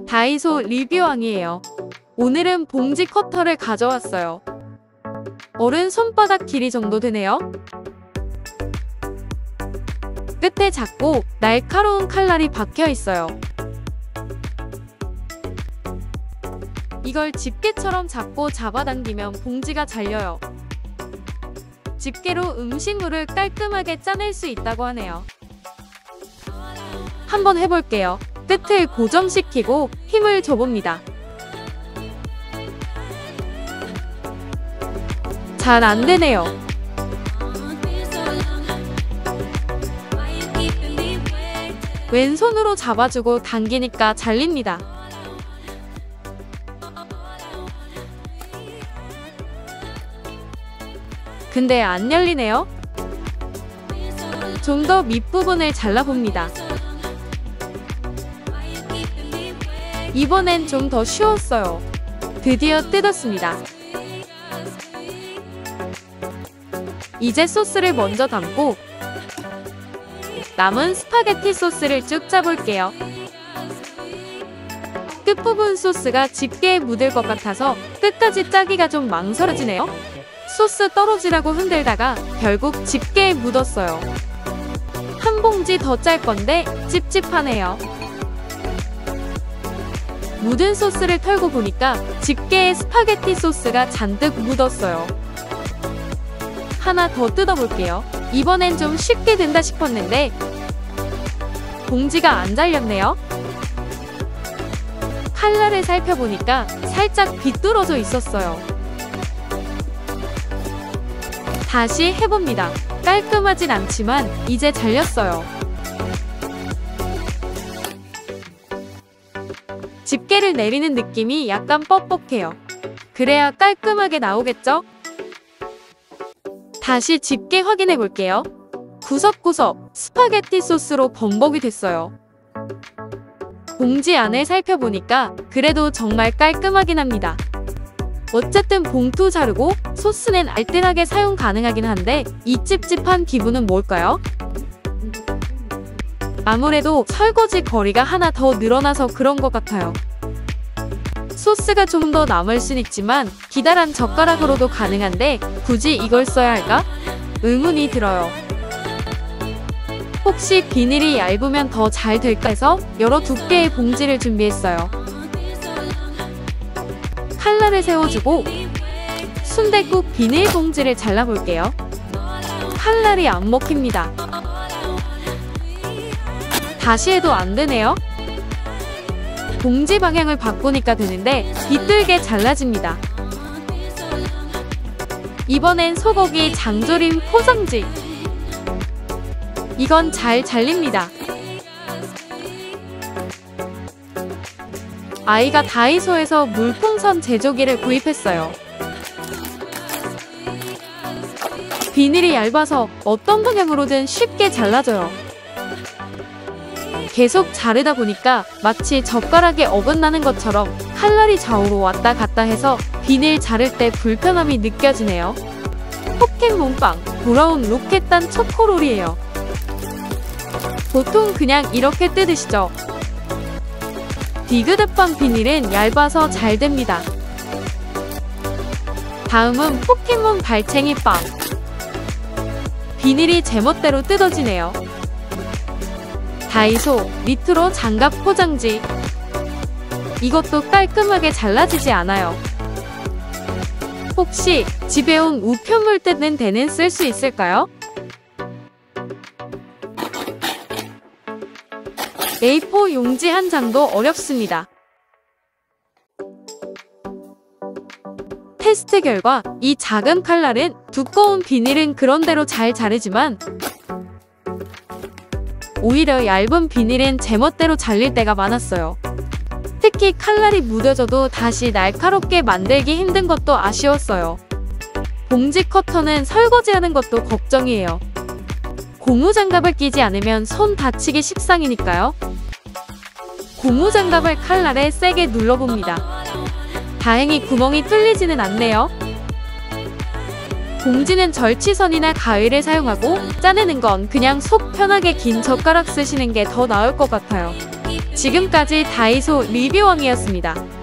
다이소 리뷰왕이에요. 오늘은 봉지 커터를 가져왔어요. 어른 손바닥 길이 정도 되네요. 끝에 작고 날카로운 칼날이 박혀 있어요. 이걸 집게처럼 잡고 잡아당기면 봉지가 잘려요. 집게로 음식물을 깔끔하게 짜낼 수 있다고 하네요. 한번 해볼게요. 끝을 고정시키고 힘을 줘봅니다. 잘 안되네요. 왼손으로 잡아주고 당기니까 잘립니다. 근데 안 열리네요. 좀 더 밑부분을 잘라봅니다. 이번엔 좀 더 쉬웠어요. 드디어 뜯었습니다. 이제 소스를 먼저 담고 남은 스파게티 소스를 쭉 짜볼게요. 끝부분 소스가 집게에 묻을 것 같아서 끝까지 짜기가 좀 망설여지네요. 소스 떨어지라고 흔들다가 결국 집게에 묻었어요. 한 봉지 더 짤 건데 찝찝하네요. 묻은 소스를 털고 보니까 집게에 스파게티 소스가 잔뜩 묻었어요. 하나 더 뜯어볼게요. 이번엔 좀 쉽게 된다 싶었는데 봉지가 안 잘렸네요. 칼날을 살펴보니까 살짝 비뚤어져 있었어요. 다시 해봅니다. 깔끔하진 않지만 이제 잘렸어요. 집게를 내리는 느낌이 약간 뻑뻑해요. 그래야 깔끔하게 나오겠죠? 다시 집게 확인해 볼게요. 구석구석 스파게티 소스로 범벅이 됐어요. 봉지 안을 살펴보니까 그래도 정말 깔끔하긴 합니다. 어쨌든 봉투 자르고 소스는 알뜰하게 사용 가능하긴 한데 이 찝찝한 기분은 뭘까요? 아무래도 설거지 거리가 하나 더 늘어나서 그런 것 같아요. 소스가 좀 더 남을 순 있지만 기다란 젓가락으로도 가능한데 굳이 이걸 써야 할까? 의문이 들어요. 혹시 비닐이 얇으면 더 잘 될까 해서 여러 두께의 봉지를 준비했어요. 칼날을 세워주고 순댓국 비닐 봉지를 잘라볼게요. 칼날이 안 먹힙니다. 다시 해도 안 되네요. 봉지 방향을 바꾸니까 되는데 비뚤게 잘라집니다. 이번엔 소고기 장조림 포장지. 이건 잘 잘립니다. 아이가 다이소에서 물풍선 제조기를 구입했어요. 비닐이 얇아서 어떤 방향으로든 쉽게 잘라져요. 계속 자르다 보니까 마치 젓가락에 어긋나는 것처럼 칼날이 좌우로 왔다 갔다 해서 비닐 자를 때 불편함이 느껴지네요. 포켓몬빵 돌아온 로켓단 초코롤이에요. 보통 그냥 이렇게 뜯으시죠. 디그드빵 비닐은 얇아서 잘 됩니다. 다음은 포켓몬 발챙이 빵. 비닐이 제멋대로 뜯어지네요. 다이소 리트로 장갑 포장지. 이것도 깔끔하게 잘라지지 않아요. 혹시 집에 온 우편물 뜯는 데는 쓸 수 있을까요? A4 용지 한 장도 어렵습니다. 테스트 결과 이 작은 칼날은 두꺼운 비닐은 그런대로 잘 자르지만 오히려 얇은 비닐은 제멋대로 잘릴 때가 많았어요. 특히 칼날이 무뎌져도 다시 날카롭게 만들기 힘든 것도 아쉬웠어요. 봉지 커터는 설거지하는 것도 걱정이에요. 고무장갑을 끼지 않으면 손 다치기 십상이니까요. 고무장갑을 칼날에 세게 눌러봅니다. 다행히 구멍이 뚫리지는 않네요. 봉지는 절취선이나 가위를 사용하고 짜내는 건 그냥 속 편하게 긴 젓가락 쓰시는 게 더 나을 것 같아요. 지금까지 다이소 리뷰왕이었습니다.